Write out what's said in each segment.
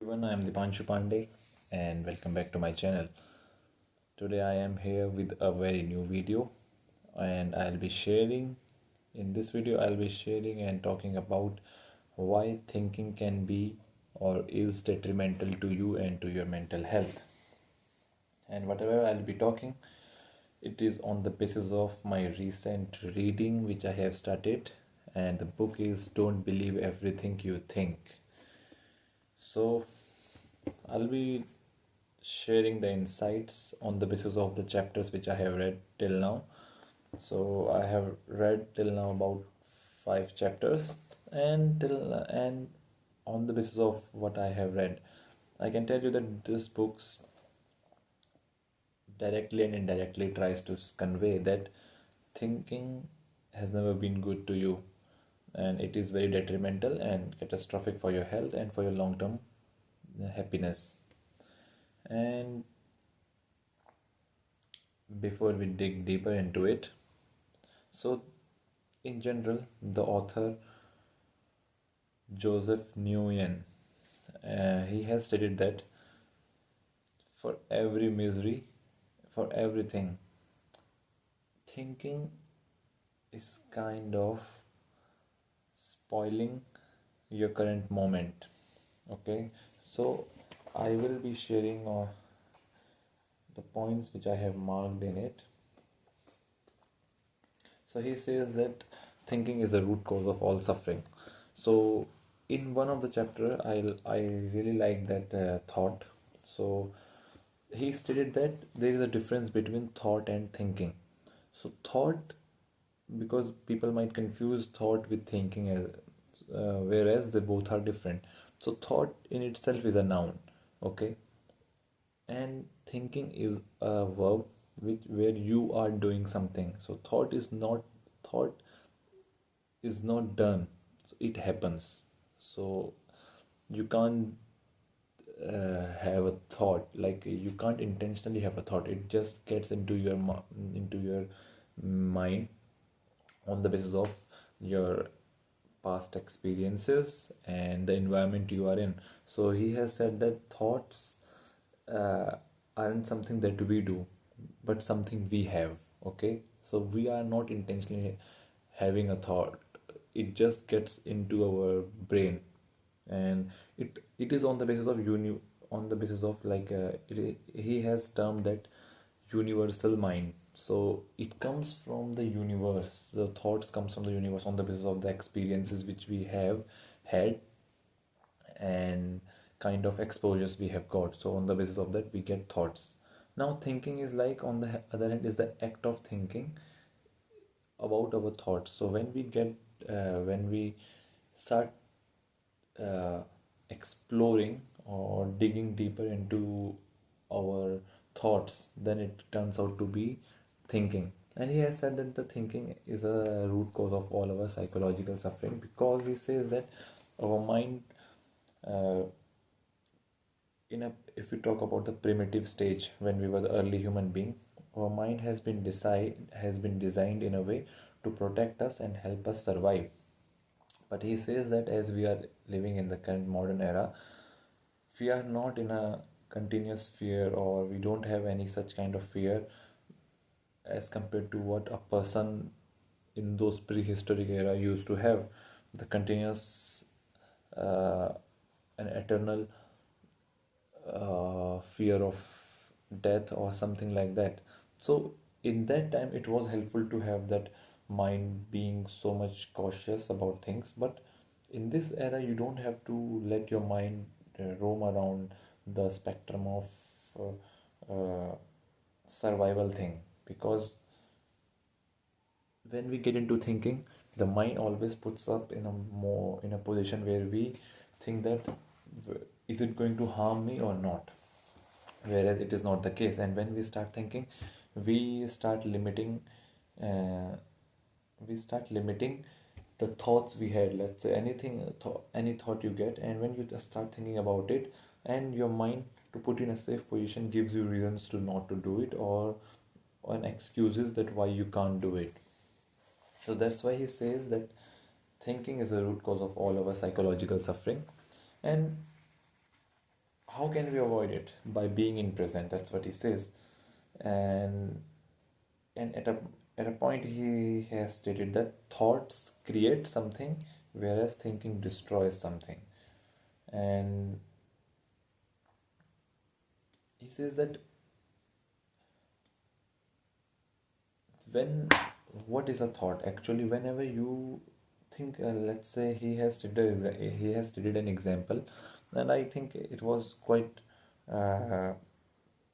Everyone, I am Dipanshu Pandey and welcome back to my channel. Today I am here with a very new video and in this video I'll be sharing and talking about why thinking can be or is detrimental to you and to your mental health. And whatever I'll be talking, it is on the basis of my recent reading which I have started, and the book is Don't Believe Everything You Think. So I'll be sharing the insights on the basis of the chapters which I have read till now. So I have read till now about 5 chapters, and on the basis of what I have read, I can tell you that this book directly and indirectly tries to convey that thinking has never been good to you, and it is very detrimental and catastrophic for your health and for your long-term happiness. And before we dig deeper into it, so in general, the author Joseph Nguyen, he has stated that for every misery, for everything, thinking is kind of spoiling your current moment. Okay, so I will be sharing the points which I have marked in it. So he says that thinking is the root cause of all suffering. So in one of the chapter, I really like that thought. So he stated that there is a difference between thought and thinking. So thought, because people might confuse thought with thinking, whereas they both are different. So thought in itself is a noun, okay, and thinking is a verb which where you are doing something. So thought is not done, so it happens. So you can't have a thought, like you can't intentionally have a thought. It just gets into your mind on the basis of your past experiences and the environment you are in. So he has said that thoughts uh, aren't something that we do, but something we have. Okay, so we are not intentionally having a thought. It just gets into our brain, and it is on the basis of on the basis of like he has termed that universal mind. So it comes from the universe. The thoughts comes from the universe on the basis of the experiences which we have had and kind of exposures we have got. So on the basis of that we get thoughts. Now thinking is like, on the other hand, is the act of thinking about our thoughts. So when we start uh, exploring or digging deeper into our thoughts, then it turns out to be thinking. And he has said that the thinking is a root cause of all our psychological suffering, because he says that our mind, uh, if we talk about the primitive stage when we were the early human being, our mind has been designed in a way to protect us and help us survive. But he says that as we are living in the current modern era, we are not in a continuous fear, or we don't have any such kind of fear as compared to what a person in those prehistoric era used to have, the continuous uh, and eternal fear of death or something like that. So in that time it was helpful to have that mind being so much cautious about things, but in this era you don't have to let your mind roam around the spectrum of survival thing, because when we get into thinking, the mind always puts up in a position where we think that is it going to harm me or not, whereas it is not the case. And when we start thinking, we start limiting uh, we start limiting the thoughts we had. Let's say any thought you get, and when you just start thinking about it, and your mind, to put you in a safe position, gives you reasons to not to do it, or an excuses that why you can't do it. So that's why he says that thinking is the root cause of all our psychological suffering. And how can we avoid it? By being in present. That's what he says. And at a point he has stated that thoughts create something, whereas thinking destroys something. And he says that when what is a thought actually? Whenever you think, let's say he has stated an example, and I think it was quite uh,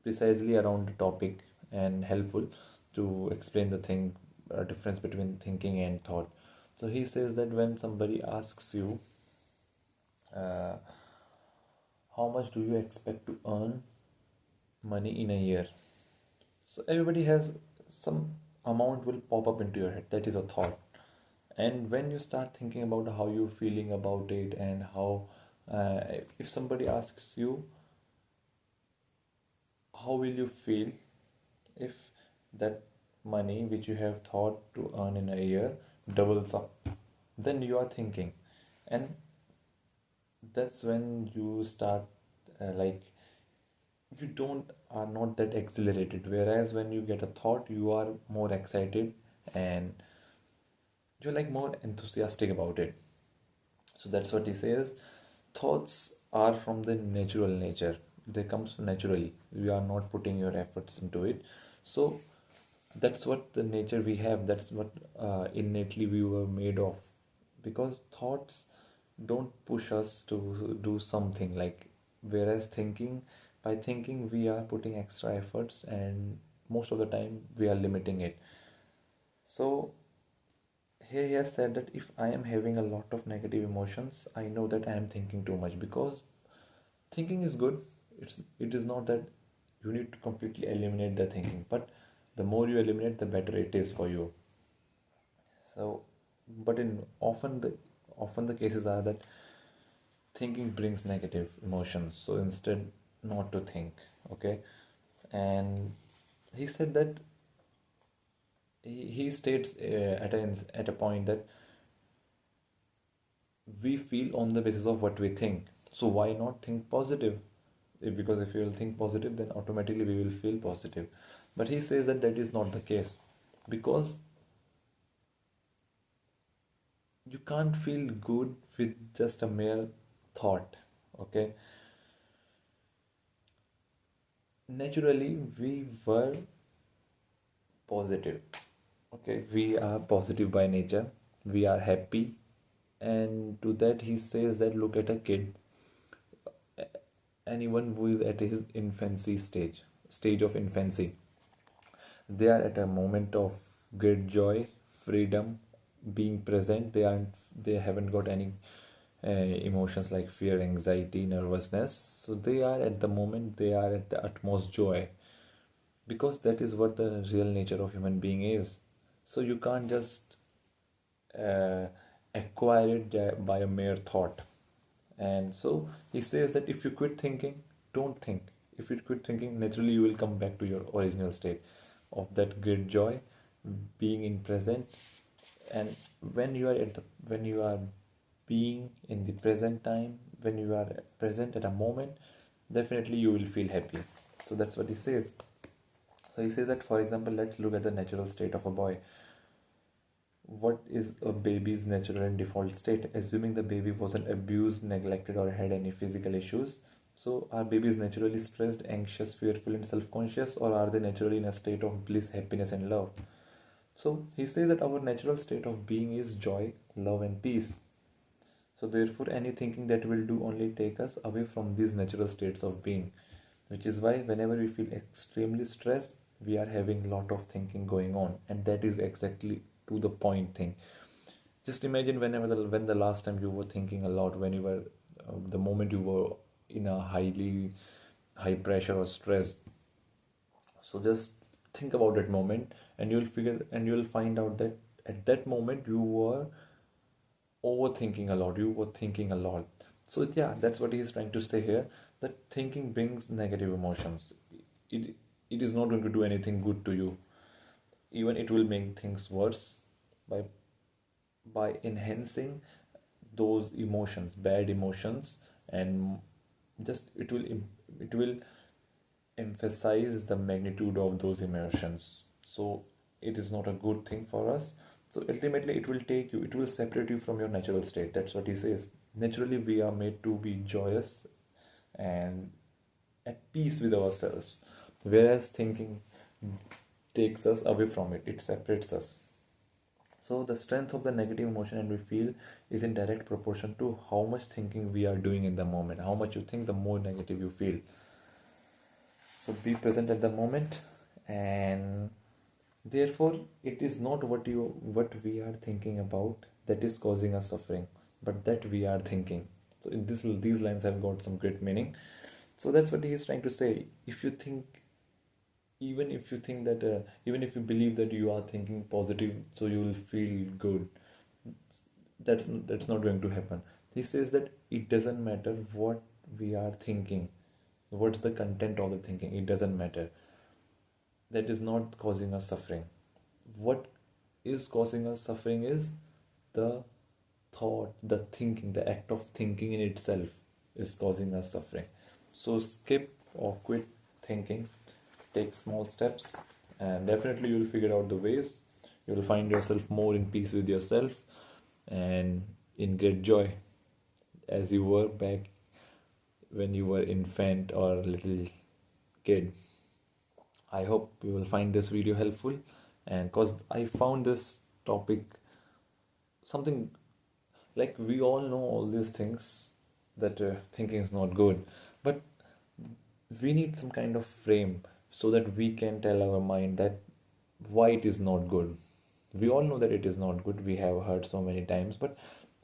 precisely around the topic and helpful to explain the thing, difference between thinking and thought. So he says that when somebody asks you, uh, how much do you expect to earn money in a year? So everybody has some amount will pop up into your head. That is a thought. And when you start thinking about how you're feeling about it, and how, if somebody asks you, how will you feel if that money which you have thought to earn in a year doubles up? Then you are thinking, and that's when you start, like, you don't are not that exhilarated, whereas when you get a thought you are more excited, and you're like more enthusiastic about it. So that's what he says. Thoughts are from the natural nature. They comes naturally. You are not putting your efforts into it. So that's what the nature we have. That's what innately we were made of. Because thoughts don't push us to do something, like, whereas by thinking we are putting extra efforts, and most of the time we are limiting it. So here he has said that if I am having a lot of negative emotions, I know that I am thinking too much, because thinking is good. It is not that you need to completely eliminate the thinking, but the more you eliminate, the better it is for you. So, but in often the cases are that thinking brings negative emotions. So instead, not to think. Okay, and he said that he states at a point that we feel on the basis of what we think. So why not think positive? Because if you will think positive, then automatically we will feel positive. But he says that that is not the case, because you can't feel good with just a mere thought. Okay, naturally we were positive. Okay, we are positive by nature. We are happy, and to that he says that look at a kid, anyone who is at his stage of infancy. They are at a moment of great joy, freedom, being present. They haven't got any emotions like fear, anxiety, nervousness. So they are at the moment, they are at the utmost joy, because that is what the real nature of human being is. So you can't just uh, acquire it by a mere thought. And so he says that if you quit thinking, don't think. If you quit thinking, naturally you will come back to your original state of that great joy, being in present. And when you are being in the present time, when you are present at a moment, definitely you will feel happy. So that's what he says. So he says that, for example, let's look at the natural state of a boy. What is a baby's natural and default state? Assuming the baby wasn't abused, neglected, or had any physical issues. So, are babies naturally stressed, anxious, fearful, and self conscious, or are they naturally in a state of bliss, happiness, and love? So, he says that our natural state of being is joy, love, and peace. So, therefore, any thinking that will do only take us away from these natural states of being. Which is why, whenever we feel extremely stressed, we are having a lot of thinking going on, and that is exactly to the point thing. Just imagine when the last time you were thinking a lot, when you were the moment you were in a high pressure or stress. So just think about that moment, and you'll find out that at that moment you were overthinking a lot. You were thinking a lot. So yeah, that's what he's trying to say here. That thinking brings negative emotions. It it is not going to do anything good to you. Even it will make things worse by enhancing those emotions, bad emotions, and just it will emphasize the magnitude of those emotions. So it is not a good thing for us. So ultimately it will separate you from your natural state. That's what he says. Naturally we are made to be joyous and at peace with ourselves, whereas thinking takes us away from it, it separates us. So the strength of the negative emotion and we feel is in direct proportion to how much thinking we are doing in the moment. How much you think, the more negative you feel. So be present at the moment, and therefore it is not what we are thinking about that is causing us suffering, but that we are thinking. So these lines have got some great meaning. So that's what he is trying to say. If you think, even if you think that even if you believe that you are thinking positive, so you will feel good, that's not going to happen. He says that it doesn't matter what we are thinking, what's the content of the thinking, it doesn't matter. That is not causing us suffering. What is causing us suffering is the thought, the thinking, the act of thinking in itself is causing us suffering. So skip or quit thinking, take small steps, and definitely you'll figure out the ways. You'll find yourself more in peace with yourself and in great joy as you were back when you were infant or little kid. I hope you will find this video helpful, and because I found this topic something like, we all know all these things that thinking is not good, but we need some kind of frame so that we can tell our mind that why it is not good. We all know that it is not good, we have heard so many times, but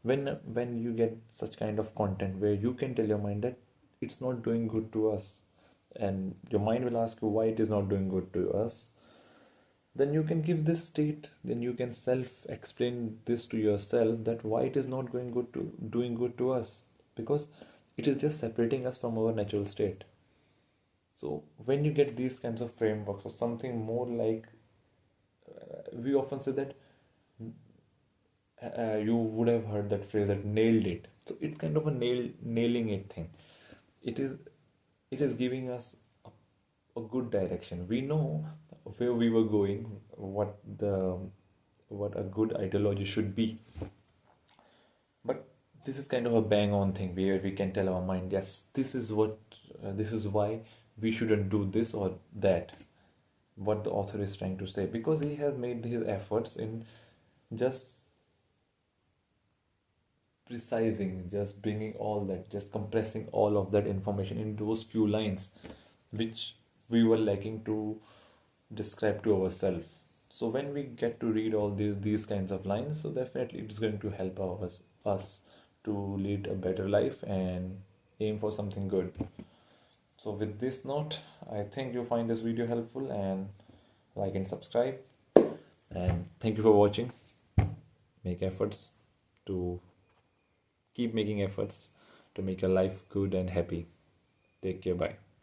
when you get such kind of content where you can tell your mind that it's not doing good to us, and your mind will ask you why it is not doing good to us, then you can give this state, then you can self explain this to yourself that why it is not doing good to us, because it is just separating us from our natural state. So when you get these kinds of frameworks or something more like, we often say that you would have heard that phrase that nailed it. So it's kind of a nailing it thing. It is giving us a good direction. We know where we were going, what a good ideology should be. But this is kind of a bang on thing where we can tell our mind, yes, this is why we shouldn't do this or that, what the author is trying to say, because he has made his efforts in just precising, just bringing all that, just compressing all of that information in those few lines, which we were lacking to describe to ourselves. So when we get to read all these kinds of lines, so definitely it's going to help us to lead a better life and aim for something good. So with this note, I think you find this video helpful, and like and subscribe, and thank you for watching. Keep making efforts to make your life good and happy. Take care. Bye.